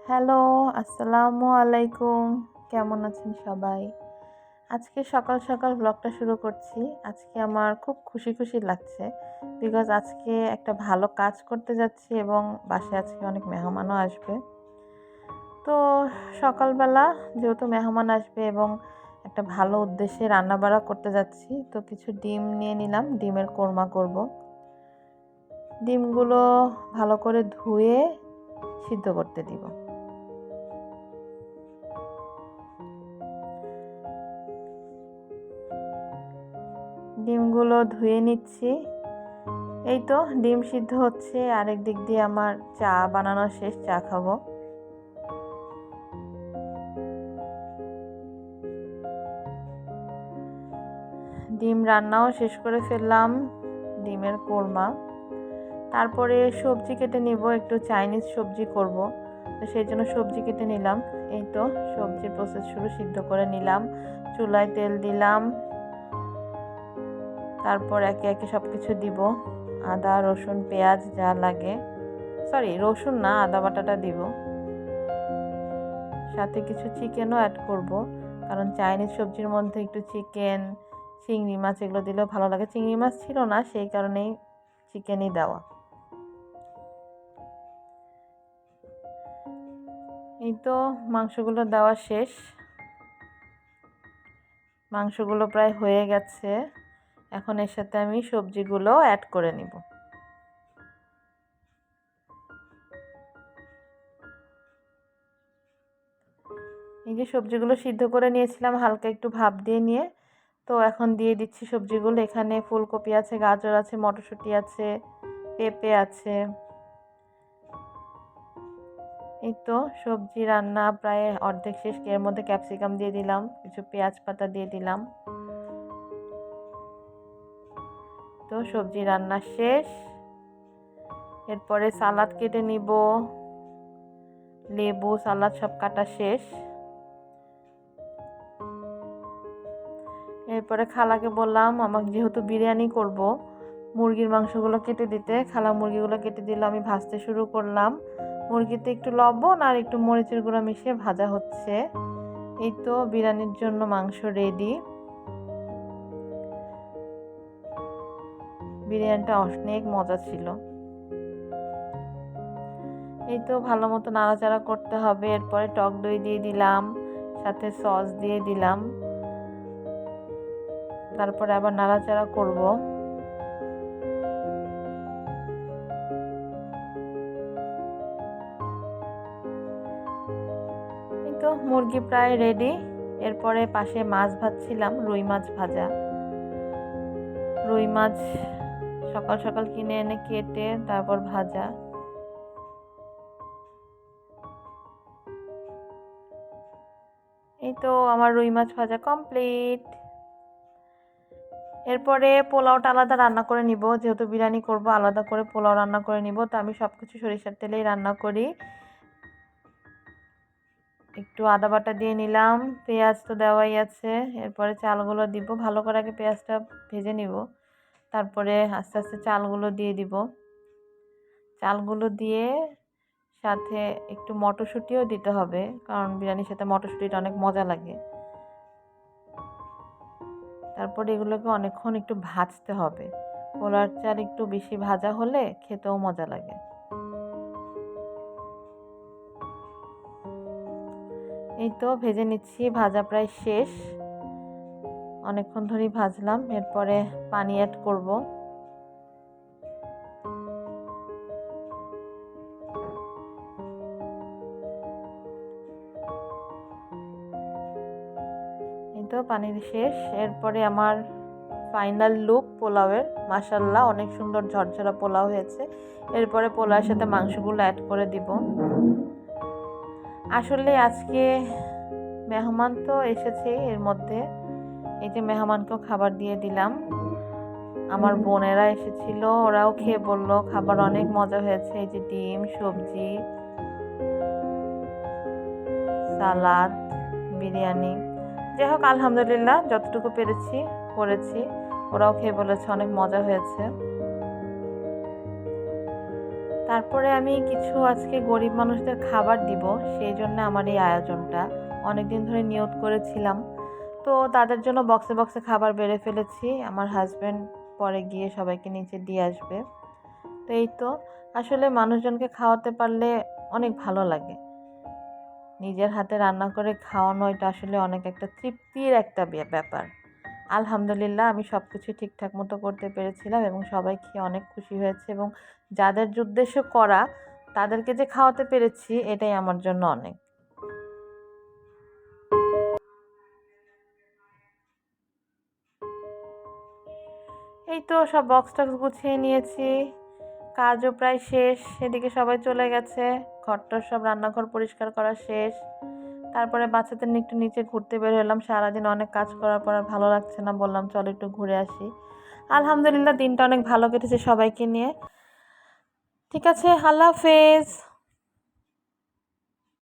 Hello, আসসালামু আলাইকুম। কেমন আছেন সবাই? আজকে সকাল, সকাল ব্লগটা শুরু করছি। আজকে আমার খুব খুশি লাগছে। বিকজ আজকে একটা ভালো কাজ করতে যাচ্ছি এবং বাসায় আজকে অনেক মেহমানও আসবে। তো সকালবেলা যেহেতু মেহমান আসবে এবং একটা ভালো উদ্দেশ্যে রান্নাবাড়া করতে যাচ্ছি, তো কিছু ডিম নিয়ে নিলাম, ডিমের কোরমা করব। ডিমগুলো ভালো করে ধুয়ে সিদ্ধ করতে দিব। ডিমগুলো ধুয়ে নিচ্ছি। এই তো ডিম সিদ্ধ হচ্ছে, আরেক দিক দিয়ে আমার চা বানানো শেষ, চা খাবো। ডিম রান্নাও শেষ করে ফেললাম, ডিমের কোরমা। তারপরে সবজি কেটে নিব, একটু চাইনিজ সবজি করব, তো সেই জন্য সবজি কেটে নিলাম। এই তো সবজির প্রসেস শুরু, সিদ্ধ করে নিলাম, চুলায় তেল দিলাম, তারপর একে একে সব কিছু দিব। আদা রসুন পেঁয়াজ যা লাগে, সরি রসুন না, আদা বাটাটা দিব। সাথে কিছু চিকেনও অ্যাড করব, কারণ চাইনিজ সবজির মধ্যে একটু চিকেন, চিংড়ি মাছ এগুলো দিলেও ভালো লাগে। চিংড়ি মাছ ছিল না, সেই কারণেই চিকেনই দেওয়া। এই তো মাংসগুলো দেওয়া শেষ, মাংসগুলো প্রায় হয়ে গেছে। এখন এর সাথে আমি সবজিগুলো অ্যাড করে নিব। এই যে সবজিগুলো সিদ্ধ করে নিয়েছিলাম হালকা একটু ভাপ দিয়ে নিয়ে, তো এখন দিয়ে দিচ্ছি সবজিগুলো। এখানে ফুলকপি আছে, গাজর আছে, মটরশুঁটি আছে, পেঁপে আছে। এই তো সবজি রান্না প্রায় অর্ধেক শেষ। এর মধ্যে ক্যাপসিকাম দিয়ে দিলাম, কিছু পেঁয়াজ পাতা দিয়ে দিলাম। তো সবজি রান্না শেষ। এরপরে সালাদ কেটে নিব, লেবু সালাদ সব কাটা শেষ। এরপরে খালাকে বললাম আমাকে যেহেতু বিরিয়ানি করব, মুরগির মাংসগুলো কেটে দিতে। খালা মুরগিগুলো কেটে দিল, আমি ভাজতে শুরু করলাম। মুরগিতে একটু লবণ আর একটু মরিচের গুঁড়া মিশিয়ে ভাজা হচ্ছে। এই তো বিরিয়ানির জন্য মাংস রেডি। বিরিয়ানিটা অনেক মজা ছিল। এই তো ভালো মতো নাড়াচাড়া করতে হবে। এরপরে টক দই দিয়ে দিলাম, সাথে সস দিয়ে দিলাম, তারপরে আবার নাড়াচাড়া করব। এই তো মুরগি প্রায় রেডি। এরপরে পাশে মাছ ভাজছিলাম, রুই মাছ ভাজা। রুই মাছ সকাল সকাল কিনে এনে কেটে তারপর ভাজা। এই তো আমার রুই মাছ ভাজা কমপ্লিট। এরপরে পোলাওটা আলাদা রান্না করে নিব, যেহেতু বিরিয়ানি করব আলাদা করে পোলাও রান্না করে নিব। তো আমি সবকিছু সরিষার তেলেই রান্না করি। একটু আদা বাটা দিয়ে নিলাম, পেঁয়াজ তো দেওয়াই আছে। এরপরে চালগুলো দিব, ভালো করে আগে পেঁয়াজটা ভেজে নিব, তারপরে আস্তে আস্তে চালগুলো দিয়ে দিব। চালগুলো দিয়ে সাথে একটু মটরশুঁটিও দিতে হবে, কারণ বিরিয়ানির সাথে মটরশুঁটিটা অনেক মজা লাগে। তারপরে এগুলোকে অনেকক্ষণ একটু ভাজতে হবে। পোলার চাল একটু বেশি ভাজা হলে খেতেও মজা লাগে। এই তো ভেজে নিচ্ছি, ভাজা প্রায় শেষ। অনেকক্ষণ ধরেই ভাজলাম। এরপরে পানি অ্যাড করব। এই তো পানি শেষ। এরপরে আমার ফাইনাল লুক পোলাওয়ের, মাশাআল্লাহ অনেক সুন্দর ঝরঝরা পোলাও হয়েছে। এরপরে পোলাওয়ের সাথে মাংসগুলো অ্যাড করে দিব। আসলে আজকে মেহমান তো এসেছে, এর মধ্যে এই যে মেহমানকেও খাবার দিয়ে দিলাম। আমার বোনেরা এসেছিল, ওরাও খেয়ে বলল খাবার অনেক মজা হয়েছে। এই যে ডিম, সবজি, সালাদ, বিরিয়ানি, যাই হোক আলহামদুলিল্লাহ যতটুকু পেরেছি করেছি। ওরাও খেয়ে বলেছে অনেক মজা হয়েছে। তারপরে আমি কিছু আজকে গরিব মানুষদের খাবার দিব, সেই জন্য আমার এই আয়োজনটা। অনেক দিন ধরে নিয়ত করেছিলাম, তো তাদের জন্য বক্সে বক্সে খাবার বেড়ে ফেলেছি। আমার হাজব্যান্ড পরে গিয়ে সবাইকে নিচে দিয়ে আসবে। তো এই তো, আসলে মানুষজনকে খাওয়াতে পারলে অনেক ভালো লাগে। নিজের হাতে রান্না করে খাওয়ানো এটা আসলে অনেক একটা তৃপ্তির একটা ব্যাপার। আলহামদুলিল্লাহ আমি সব কিছু ঠিকঠাক মতো করতে পেরেছিলাম এবং সবাই খেয়ে অনেক খুশি হয়েছে, এবং যাদের উদ্দেশ্য করা তাদেরকে যে খাওয়াতে পেরেছি এটাই আমার জন্য অনেক। এই তো সব বক্স টক্স গুছিয়ে নিয়েছি, কাজও প্রায় শেষ। এদিকে সবাই চলে গেছে, ঘরটর সব রান্নাঘর পরিষ্কার করা শেষ। তারপরে বাচ্চাদের নিয়ে একটু নিচে ঘুরতে বের হলাম। সারাদিন অনেক কাজ করার পর আর ভালো লাগছে না, বললাম চল একটু ঘুরে আসি। আলহামদুলিল্লাহ দিনটা অনেক ভালো কেটেছে সবাইকে নিয়ে। ঠিক আছে, আল্লাহ হাফেজ।